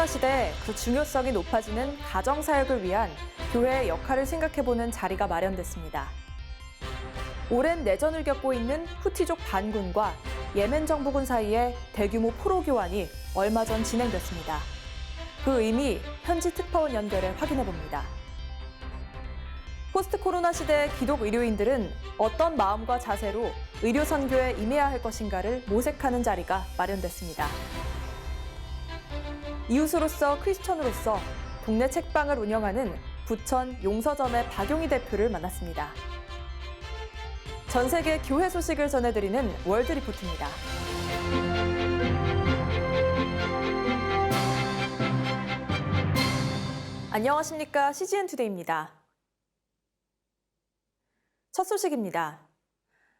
시대 그 중요성이 높아지는 가정사역을 위한 교회의 역할을 생각해보는 자리가 마련됐습니다. 오랜 내전을 겪고 있는 후티족 반군과 예멘 정부군 사이의 대규모 포로 교환이 얼마 전 진행됐습니다. 그 의미 현지 특파원 연결해 확인해봅니다. 포스트 코로나 시대 기독 의료인들은 어떤 마음과 자세로 의료 선교에 임해야 할 것인가를 모색하는 자리가 마련됐습니다. 이웃으로서 크리스천으로서 동네 책방을 운영하는 부천 용서점의 박용희 대표를 만났습니다. 전 세계 교회 소식을 전해드리는 월드 리포트입니다. 안녕하십니까? CGN 투데이입니다. 첫 소식입니다.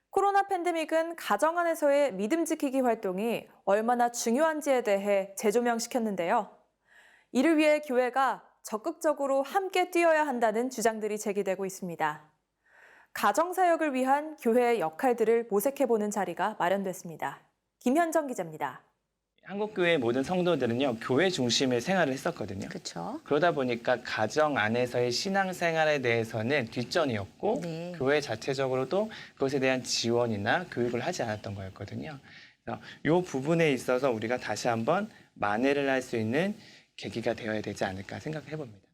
코로나 팬데믹은 가정 안에서의 믿음 지키기 활동이 얼마나 중요한지에 대해 재조명시켰는데요. 이를 위해 교회가 적극적으로 함께 뛰어야 한다는 주장들이 제기되고 있습니다. 가정사역을 위한 교회의 역할들을 모색해보는 자리가 마련됐습니다. 김현정 기자입니다. 한국교회 모든 성도들은요, 교회 중심의 생활을 했었거든요. 그렇죠. 그러다 보니까 가정 안에서의 신앙생활에 대해서는 뒷전이었고, 네. 교회 자체적으로도 그것에 대한 지원이나 교육을 하지 않았던 거였거든요. 그래서 이 부분에 있어서 우리가 다시 한번 만회를 할 수 있는 계기가 되어야 되지 않을까 생각해 봅니다.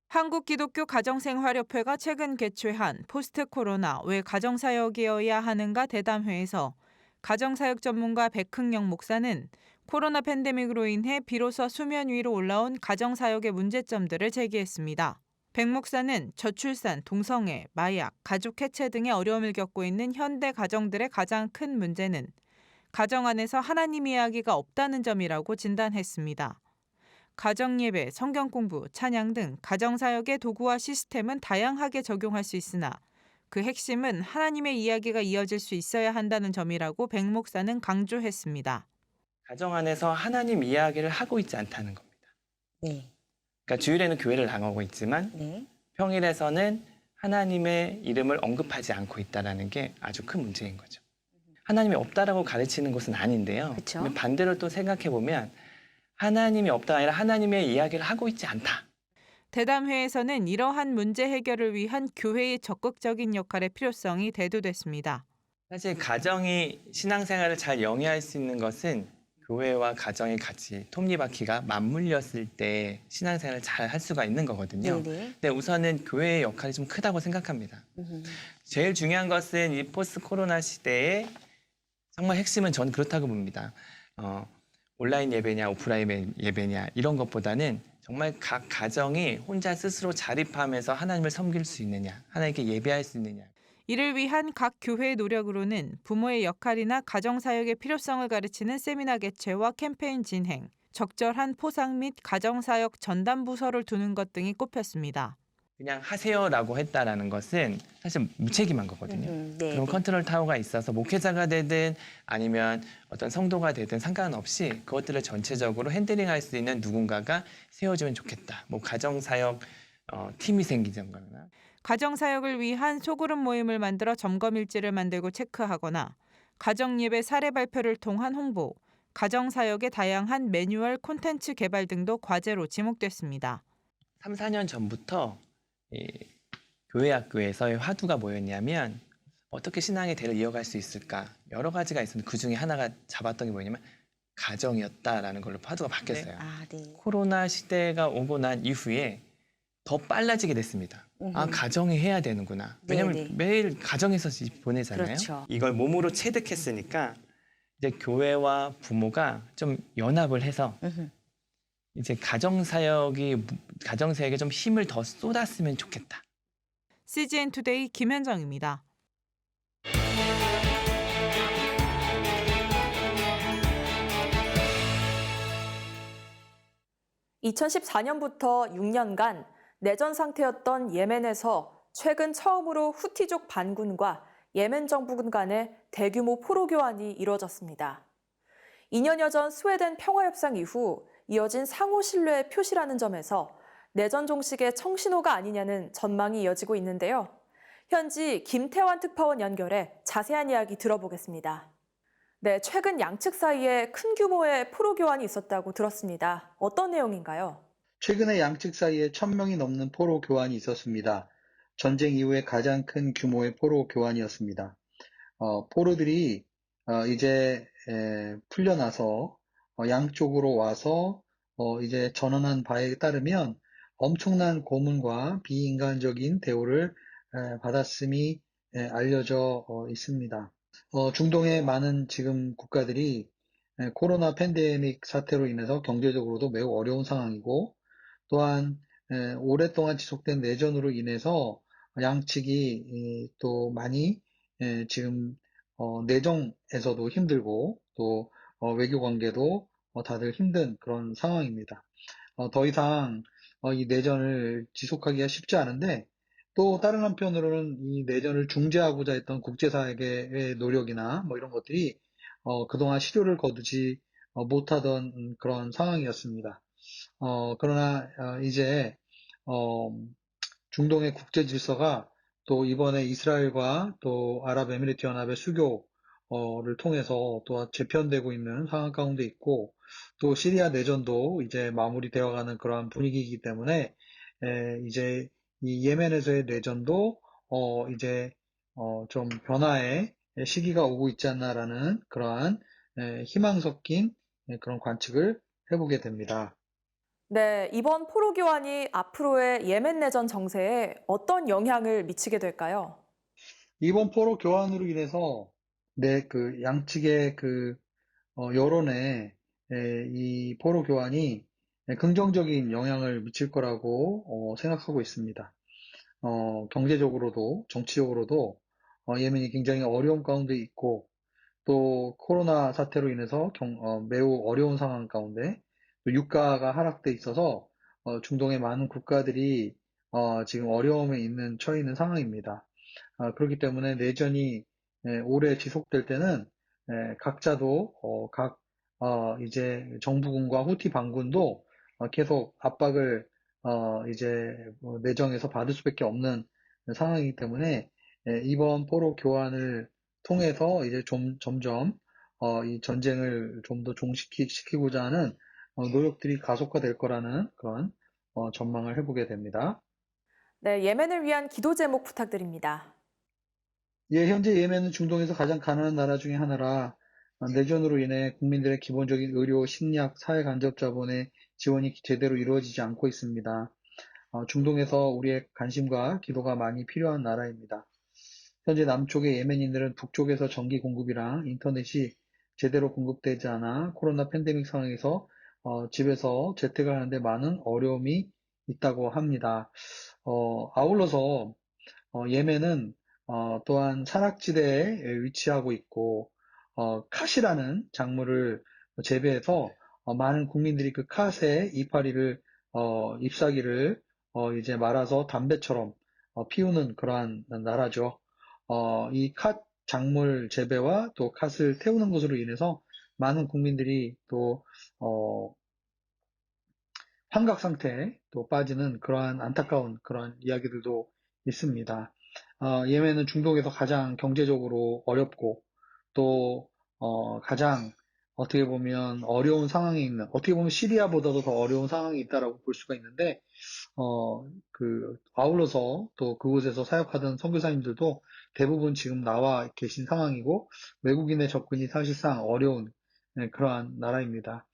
한국기독교 가정생활협회가 최근 개최한 포스트 코로나 왜 가정사역이어야 하는가 대담회에서 가정사역 전문가 백흥영 목사는 코로나 팬데믹으로 인해 비로소 수면 위로 올라온 가정사역의 문제점들을 제기했습니다. 백 목사는 저출산, 동성애, 마약, 가족 해체 등의 어려움을 겪고 있는 현대 가정들의 가장 큰 문제는 가정 안에서 하나님 이야기가 없다는 점이라고 진단했습니다. 가정예배, 성경공부, 찬양 등 가정사역의 도구와 시스템은 다양하게 적용할 수 있으나 그 핵심은 하나님의 이야기가 이어질 수 있어야 한다는 점이라고 백 목사는 강조했습니다. 가정 안에서 하나님 이야기를 하고 있지 않다는 겁니다. 네. 그러니까 주일에는 교회를 나가고 있지만 네. 평일에서는 하나님의 이름을 언급하지 않고 있다는 게 아주 큰 문제인 거죠. 하나님이 없다라고 가르치는 것은 아닌데요. 그쵸. 반대로 또 생각해 보면 하나님이 없다가 아니라 하나님의 이야기를 하고 있지 않다. 대담회에서는 이러한 문제 해결을 위한 교회의 적극적인 역할의 필요성이 대두됐습니다. 사실 가정이 신앙생활을 잘 영위할 수 있는 것은 교회와 가정이 같이 톱니바퀴가 맞물렸을 때 신앙생활을 잘 할 수가 있는 거거든요. 네네. 근데 우선은 교회의 역할이 좀 크다고 생각합니다. 제일 중요한 것은 이 포스트 코로나 시대에 정말 핵심은 저는 그렇다고 봅니다. 온라인 예배냐 오프라인 예배냐 이런 것보다는 정말 각 가정이 혼자 스스로 자립하면서 하나님을 섬길 수 있느냐, 하나님께 예배할 수 있느냐. 이를 위한 각 교회의 노력으로는 부모의 역할이나 가정사역의 필요성을 가르치는 세미나 개최와 캠페인 진행, 적절한 포상 및 가정사역 전담 부서를 두는 것 등이 꼽혔습니다. 그냥 하세요라고 했다라는 것은 사실 무책임한 거거든요. 네. 그런 컨트롤 타워가 있어서 목회자가 되든 아니면 어떤 성도가 되든 상관없이 그것들을 전체적으로 핸들링할 수 있는 누군가가 세워주면 좋겠다. 뭐 가정사역 팀이 생기던거나. 가정사역을 위한 소그룹 모임을 만들어 점검일지를 만들고 체크하거나 가정예배 사례 발표를 통한 홍보, 가정사역의 다양한 매뉴얼 콘텐츠 개발 등도 과제로 지목됐습니다. 3, 4년 전부터 이 교회 학교에서의 화두가 뭐였냐면 어떻게 신앙의 대를 이어갈 수 있을까 여러 가지가 있었는데 그중에 하나가 잡았던 게 뭐냐면 가정이었다라는 걸로 화두가 바뀌었어요. 네. 코로나 시대가 오고 난 이후에 더 빨라지게 됐습니다. 아, 가정이 해야 되는구나. 왜냐하면 네네. 매일 가정에서 보내잖아요. 그렇죠. 이걸 몸으로 체득했으니까 이제 교회와 부모가 좀 연합을 해서 이제 가정사역에 좀 힘을 더 쏟았으면 좋겠다. CGN 투데이 김현정입니다. (2014년부터) 6년간 내전 상태였던 예멘에서 최근 처음으로 후티족 반군과 예멘 정부군 간의 대규모 포로 교환이 이루어졌습니다. 2년여 전 스웨덴 평화협상 이후 이어진 상호 신뢰의 표시라는 점에서 내전 종식의 청신호가 아니냐는 전망이 이어지고 있는데요. 현지 김태환 특파원 연결해 자세한 이야기 들어보겠습니다. 네, 최근 양측 사이에 큰 규모의 포로 교환이 있었다고 들었습니다. 어떤 내용인가요? 최근에 양측 사이에 1,000명이 넘는 포로 교환이 있었습니다. 전쟁 이후에 가장 큰 규모의 포로 교환이었습니다. 포로들이 이제 풀려나서 양쪽으로 와서 이제 전언한 바에 따르면 엄청난 고문과 비인간적인 대우를 받았음이 알려져 있습니다. 중동의 많은 지금 국가들이 코로나 팬데믹 사태로 인해서 경제적으로도 매우 어려운 상황이고 또한 오랫동안 지속된 내전으로 인해서 양측이 또 많이 지금 내정에서도 힘들고 또 외교 관계도 다들 힘든 그런 상황입니다. 더 이상 이 내전을 지속하기가 쉽지 않은데 또 다른 한편으로는 이 내전을 중재하고자 했던 국제사회의 노력이나 뭐 이런 것들이 그동안 실효를 거두지 못하던 그런 상황이었습니다. 그러나 이제 어, 중동의 국제 질서가 또 이번에 이스라엘과 또 아랍에미리트 연합의 수교를 통해서 또 재편되고 있는 상황 가운데 있고 또 시리아 내전도 이제 마무리되어가는 그러한 분위기이기 때문에 이제 이 예멘에서의 내전도 이제 좀 변화의 시기가 오고 있지 않나라는 그러한 희망 섞인 그런 관측을 해보게 됩니다. 네, 이번 포로 교환이 앞으로의 예멘 내전 정세에 어떤 영향을 미치게 될까요? 이번 포로 교환으로 인해서 그 양측의 그 여론에 이 포로 교환이 긍정적인 영향을 미칠 거라고 생각하고 있습니다. 경제적으로도 정치적으로도 예멘이 굉장히 어려운 가운데 있고 또 코로나 사태로 인해서 매우 어려운 상황 가운데 또 유가가 하락돼 있어서 중동의 많은 국가들이 지금 어려움에 처해 있는 상황입니다. 그렇기 때문에 내전이 오래 지속될 때는 각자도 이제 정부군과 후티 반군도 계속 압박을 이제 내정에서 받을 수밖에 없는 상황이기 때문에 이번 포로 교환을 통해서 이제 점점 이 전쟁을 좀 더 종식시키고자 하는 노력들이 가속화될 거라는 그런 전망을 해보게 됩니다. 네, 예멘을 위한 기도 제목 부탁드립니다. 예, 현재 예멘은 중동에서 가장 가난한 나라 중에 하나라 내전으로 인해 국민들의 기본적인 의료, 식량, 사회 간접 자본의 지원이 제대로 이루어지지 않고 있습니다. 중동에서 우리의 관심과 기도가 많이 필요한 나라입니다. 현재 남쪽의 예멘인들은 북쪽에서 전기 공급이랑 인터넷이 제대로 공급되지 않아 코로나 팬데믹 상황에서 집에서 재택을 하는데 많은 어려움이 있다고 합니다. 아울러서 예멘은 또한 산악지대에 위치하고 있고 캇이라는 작물을 재배해서 많은 국민들이 그 캇의 이파리를 잎사귀를 이제 말아서 담배처럼 피우는 그러한 나라죠. 이 캇 작물 재배와 또 캇을 태우는 것으로 인해서 많은 국민들이 또 환각 상태에 또 빠지는 그러한 안타까운 그런 이야기들도 있습니다. 예멘은 중동에서 가장 경제적으로 어렵고 또 가장 어떻게 보면 어려운 상황에 있는, 어떻게 보면 시리아보다도 더 어려운 상황이 있다라고 볼 수가 있는데 아울러서 또 그곳에서 사역하던 선교사님들도 대부분 지금 나와 계신 상황이고 외국인의 접근이 사실상 어려운 그러한 나라입니다.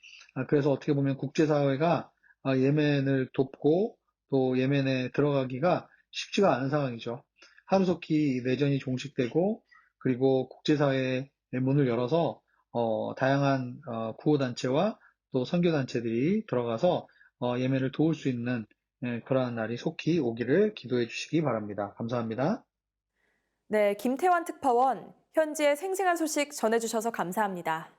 그래서 어떻게 보면 국제사회가 예멘을 돕고 또 예멘에 들어가기가 쉽지가 않은 상황이죠. 하루속히 내전이 종식되고 그리고 국제사회의 문을 열어서 다양한 구호단체와 또 선교단체들이 들어가서 예멘을 도울 수 있는 그러한 날이 속히 오기를 기도해 주시기 바랍니다. 감사합니다. 네, 김태환 특파원, 현지의 생생한 소식 전해주셔서 감사합니다.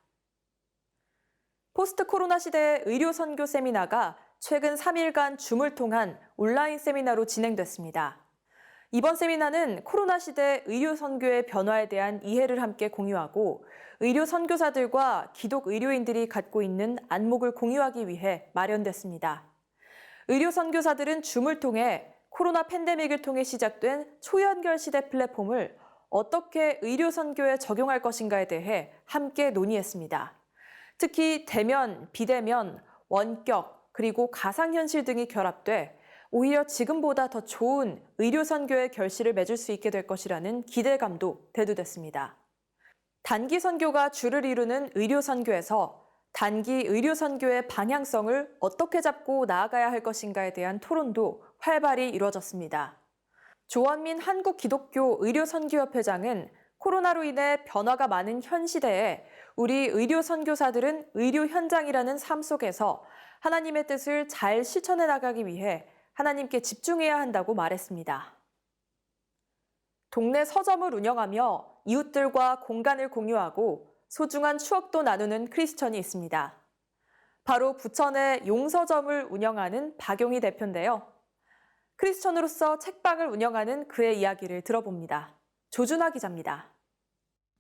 포스트 코로나 시대의 의료 선교 세미나가 최근 3일간 줌을 통한 온라인 세미나로 진행됐습니다. 이번 세미나는 코로나 시대 의료 선교의 변화에 대한 이해를 함께 공유하고 의료 선교사들과 기독 의료인들이 갖고 있는 안목을 공유하기 위해 마련됐습니다. 의료 선교사들은 줌을 통해 코로나 팬데믹을 통해 시작된 초연결 시대 플랫폼을 어떻게 의료 선교에 적용할 것인가에 대해 함께 논의했습니다. 특히 대면, 비대면, 원격, 그리고 가상현실 등이 결합돼 오히려 지금보다 더 좋은 의료 선교의 결실을 맺을 수 있게 될 것이라는 기대감도 대두됐습니다. 단기 선교가 주를 이루는 의료 선교에서 단기 의료 선교의 방향성을 어떻게 잡고 나아가야 할 것인가에 대한 토론도 활발히 이루어졌습니다. 조원민 한국기독교의료선교협회장은 코로나로 인해 변화가 많은 현 시대에 우리 의료 선교사들은 의료 현장이라는 삶 속에서 하나님의 뜻을 잘 실천해 나가기 위해 하나님께 집중해야 한다고 말했습니다. 동네 서점을 운영하며 이웃들과 공간을 공유하고 소중한 추억도 나누는 크리스천이 있습니다. 바로 부천의 용서점을 운영하는 박용희 대표인데요. 크리스천으로서 책방을 운영하는 그의 이야기를 들어봅니다. 조준하 기자입니다.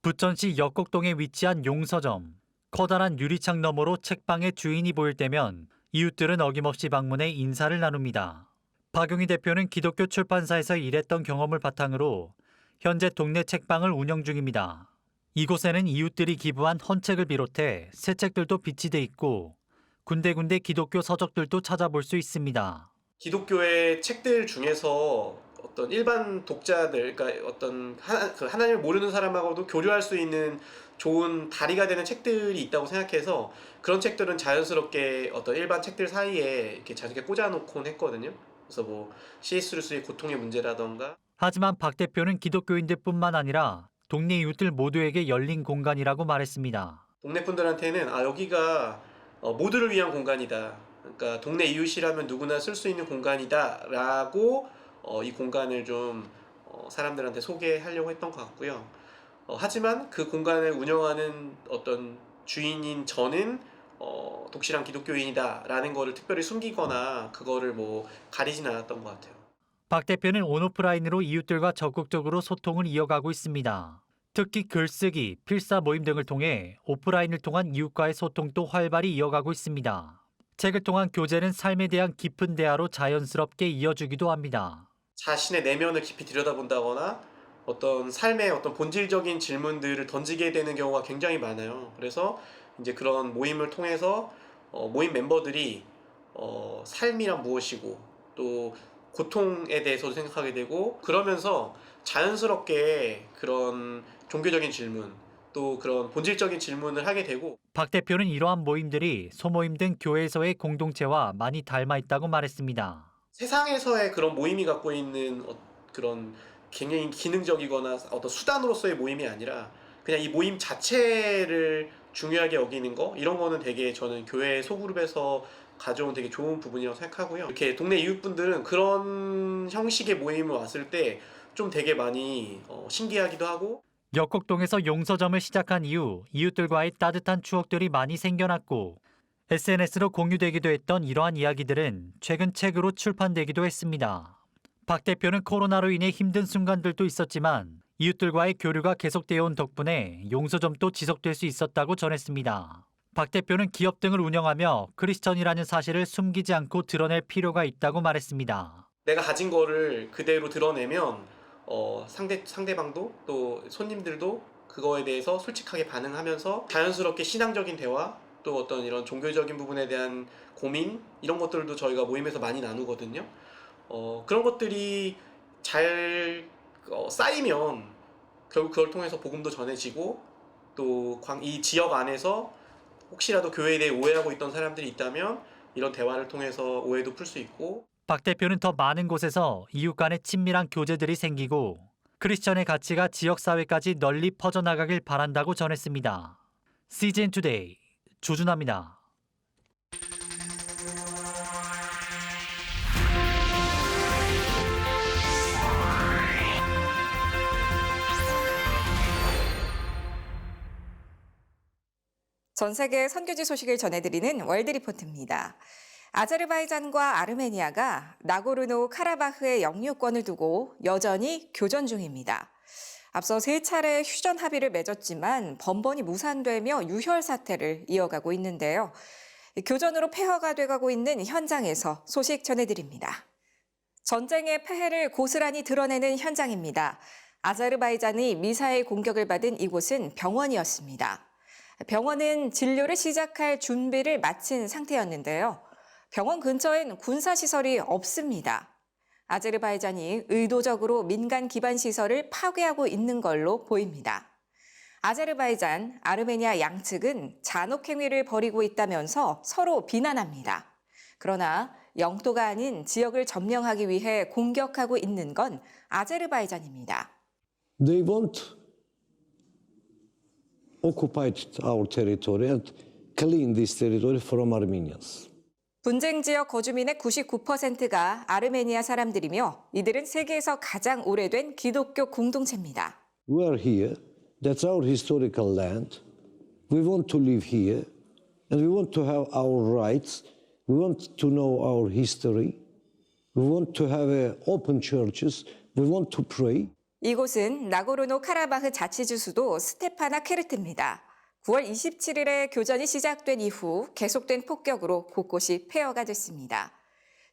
부천시 역곡동에 위치한 용서점. 커다란 유리창 너머로 책방의 주인이 보일 때면 이웃들은 어김없이 방문해 인사를 나눕니다. 박용희 대표는 기독교 출판사에서 일했던 경험을 바탕으로 현재 동네 책방을 운영 중입니다. 이곳에는 이웃들이 기부한 헌책을 비롯해 새 책들도 비치돼 있고 군데군데 기독교 서적들도 찾아볼 수 있습니다. 기독교의 책들 중에서 어떤 일반 독자들, 그러니까 어떤 하나님을 모르는 사람하고도 교류할 수 있는 좋은 다리가 되는 책들이 있다고 생각해서 그런 책들은 자연스럽게 어떤 일반 책들 사이에 이렇게 자주게 꽂아놓곤 했거든요. 그래서 뭐 C.S. 루이스의 고통의 문제라던가. 하지만 박 대표는 기독교인들뿐만 아니라 동네 이웃들 모두에게 열린 공간이라고 말했습니다. 동네 분들한테는 여기가 모두를 위한 공간이다. 그러니까 동네 이웃이라면 누구나 쓸 수 있는 공간이다라고 이 공간을 좀 사람들한테 소개하려고 했던 것 같고요. 하지만 그 공간을 운영하는 어떤 주인인 저는 독실한 기독교인이다라는 거를 특별히 숨기거나 그거를 뭐 가리진 않았던 것 같아요. 박 대표는 온오프라인으로 이웃들과 적극적으로 소통을 이어가고 있습니다. 특히 글쓰기, 필사 모임 등을 통해 오프라인을 통한 이웃과의 소통도 활발히 이어가고 있습니다. 책을 통한 교제는 삶에 대한 깊은 대화로 자연스럽게 이어주기도 합니다. 자신의 내면을 깊이 들여다본다거나 어떤 삶의 어떤 본질적인 질문들을 던지게 되는 경우가 굉장히 많아요. 그래서 이제 그런 모임을 통해서 모임 멤버들이 삶이란 무엇이고 또 고통에 대해서도 생각하게 되고 그러면서 자연스럽게 그런 종교적인 질문 또 그런 본질적인 질문을 하게 되고 박 대표는 이러한 모임들이 소모임 등 교회에서의 공동체와 많이 닮아 있다고 말했습니다. 세상에서의 그런 모임이 갖고 있는 그런 굉장히 기능적이거나 어떤 수단으로서의 모임이 아니라 그냥 이 모임 자체를 중요하게 여기는 거 이런 거는 되게 저는 교회 소그룹에서 가져온 되게 좋은 부분이라고 생각하고요. 이렇게 동네 이웃분들은 그런 형식의 모임을 왔을 때 좀 되게 많이 신기하기도 하고 역곡동에서 용서점을 시작한 이후 이웃들과의 따뜻한 추억들이 많이 생겨났고 SNS로 공유되기도 했던 이러한 이야기들은 최근 책으로 출판되기도 했습니다. 박 대표는 코로나로 인해 힘든 순간들도 있었지만 이웃들과의 교류가 계속되어 온 덕분에 용서점도 지속될 수 있었다고 전했습니다. 박 대표는 기업 등을 운영하며 크리스천이라는 사실을 숨기지 않고 드러낼 필요가 있다고 말했습니다. 내가 가진 거를 그대로 드러내면 상대방도 또 손님들도 그거에 대해서 솔직하게 반응하면서 자연스럽게 신앙적인 대화 또 어떤 이런 종교적인 부분에 대한 고민 이런 것들도 저희가 모임에서 많이 나누거든요. 그런 것들이 잘 쌓이면 결국 그걸 통해서 복음도 전해지고 또 이 지역 안에서 혹시라도 교회에 대해 오해하고 있던 사람들이 있다면 이런 대화를 통해서 오해도 풀 수 있고 박 대표는 더 많은 곳에서 이웃 간의 친밀한 교제들이 생기고 크리스천의 가치가 지역사회까지 널리 퍼져나가길 바란다고 전했습니다. CGN 투데이 조준하입니다. 전 세계 선교지 소식을 전해드리는 월드리포트입니다. 아제르바이잔과 아르메니아가 나고르노 카라바흐의 영유권을 두고 여전히 교전 중입니다. 앞서 3차례 휴전 합의를 맺었지만 번번이 무산되며 유혈 사태를 이어가고 있는데요. 교전으로 폐허가 돼가고 있는 현장에서 소식 전해드립니다. 전쟁의 폐해를 고스란히 드러내는 현장입니다. 아제르바이잔이 미사일 공격을 받은 이곳은 병원이었습니다. 병원은 진료를 시작할 준비를 마친 상태였는데요. 병원 근처엔 군사시설이 없습니다. 아제르바이잔이 의도적으로 민간 기반 시설을 파괴하고 있는 걸로 보입니다. 아제르바이잔, 아르메니아 양측은 잔혹 행위를 벌이고 있다면서 서로 비난합니다. 그러나 영토가 아닌 지역을 점령하기 위해 공격하고 있는 건 아제르바이잔입니다. They want occupy our territory and clean this territory from Armenians. 분쟁 지역 거주민의 99%가 아르메니아 사람들이며 이들은 세계에서 가장 오래된 기독교 공동체입니다. We are here. That's our historical land. We want to live here and we want to have our rights. We want to know our history. We want to have open churches. We want to pray. 이곳은 나고르노 카라바흐 자치주 수도 스테파나케르트입니다. 9월 27일에 교전이 시작된 이후 계속된 폭격으로 곳곳이 폐허가 됐습니다.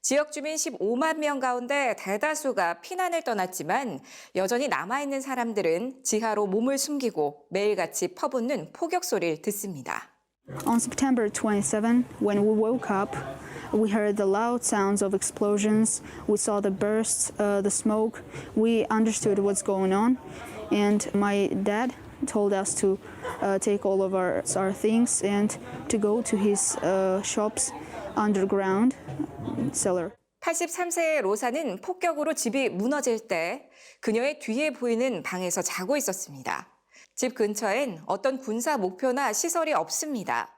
지역 주민 15만 명 가운데 대다수가 피난을 떠났지만 여전히 남아있는 사람들은 지하로 몸을 숨기고 매일같이 퍼붓는 폭격 소리를 듣습니다. On September 27, when we woke up, we heard the loud sounds of explosions. We saw the bursts, the smoke. We understood what's going on. And my dad told us to take all of our things and to go to his shop's underground cellar. 83세의 로사는 폭격으로 집이 무너질 때 그녀의 뒤에 보이는 방에서 자고 있었습니다. 집 근처엔 어떤 군사 목표나 시설이 없습니다.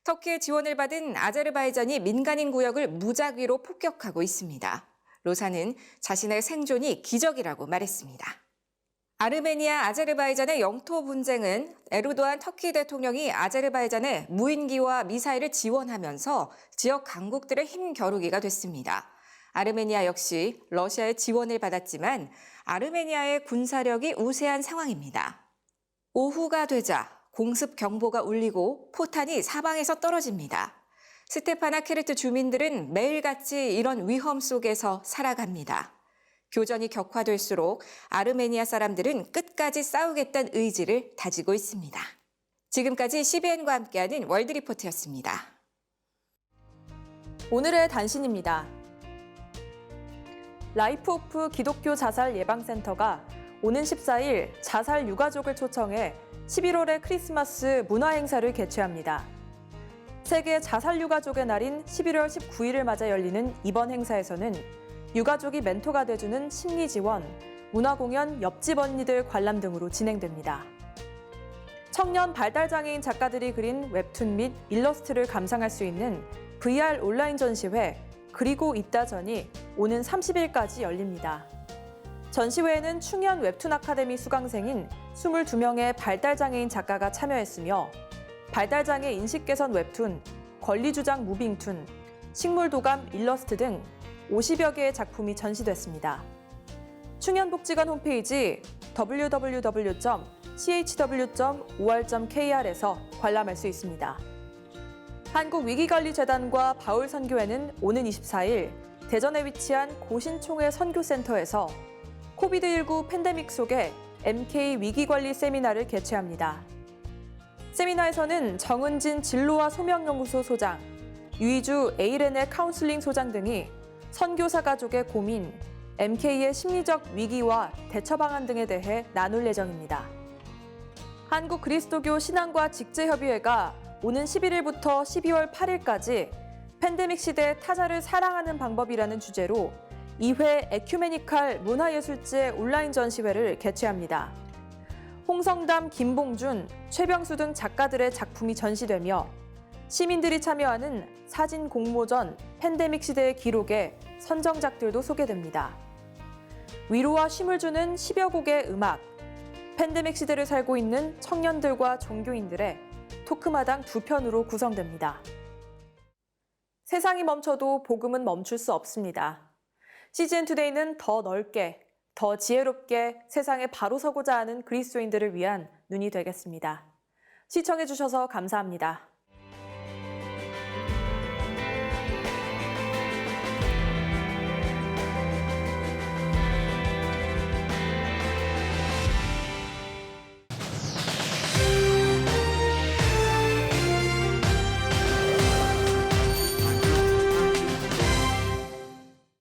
터키의 지원을 받은 아제르바이잔이 민간인 구역을 무작위로 폭격하고 있습니다. 로사는 자신의 생존이 기적이라고 말했습니다. 아르메니아, 아제르바이잔의 영토 분쟁은 에르도안 터키 대통령이 아제르바이잔에 무인기와 미사일을 지원하면서 지역 강국들의 힘겨루기가 됐습니다. 아르메니아 역시 러시아의 지원을 받았지만 아르메니아의 군사력이 우세한 상황입니다. 오후가 되자 공습 경보가 울리고 포탄이 사방에서 떨어집니다. 스테파나케르트 주민들은 매일같이 이런 위험 속에서 살아갑니다. 교전이 격화될수록 아르메니아 사람들은 끝까지 싸우겠다는 의지를 다지고 있습니다. 지금까지 CBN과 함께하는 월드리포트였습니다. 오늘의 단신입니다. 라이프 오프 기독교 자살 예방센터가 오는 14일 자살 유가족을 초청해 11월의 크리스마스 문화 행사를 개최합니다. 세계 자살 유가족의 날인 11월 19일을 맞아 열리는 이번 행사에서는 유가족이 멘토가 돼주는 심리 지원, 문화 공연, 옆집 언니들 관람 등으로 진행됩니다. 청년 발달장애인 작가들이 그린 웹툰 및 일러스트를 감상할 수 있는 VR 온라인 전시회 그리고 있다전이 오는 30일까지 열립니다. 전시회에는 충현 웹툰 아카데미 수강생인 22명의 발달장애인 작가가 참여했으며 발달장애 인식 개선 웹툰, 권리주장 무빙툰, 식물도감 일러스트 등 50여 개의 작품이 전시됐습니다. 충현복지관 홈페이지 www.chw.or.kr에서 관람할 수 있습니다. 한국위기관리재단과 바울선교회는 오는 24일 대전에 위치한 고신총회 선교센터에서 코비드19 팬데믹 속에 MK 위기관리 세미나를 개최합니다. 세미나에서는 정은진 진로와 소명연구소 소장, 유이주 에이렌의 카운슬링 소장 등이 선교사 가족의 고민, MK의 심리적 위기와 대처 방안 등에 대해 나눌 예정입니다. 한국 그리스도교 신앙과 직제협의회가 오는 11일부터 12월 8일까지 팬데믹 시대 타자를 사랑하는 방법이라는 주제로 2회 에큐메니칼 문화예술제 온라인 전시회를 개최합니다. 홍성담, 김봉준, 최병수 등 작가들의 작품이 전시되며 시민들이 참여하는 사진 공모전 팬데믹 시대의 기록에 선정작들도 소개됩니다. 위로와 쉼을 주는 10여 곡의 음악, 팬데믹 시대를 살고 있는 청년들과 종교인들의 토크마당 2편으로 구성됩니다. 세상이 멈춰도 복음은 멈출 수 없습니다. CGN투데이는 더 넓게, 더 지혜롭게 세상에 바로 서고자 하는 그리스도인들을 위한 눈이 되겠습니다. 시청해주셔서 감사합니다.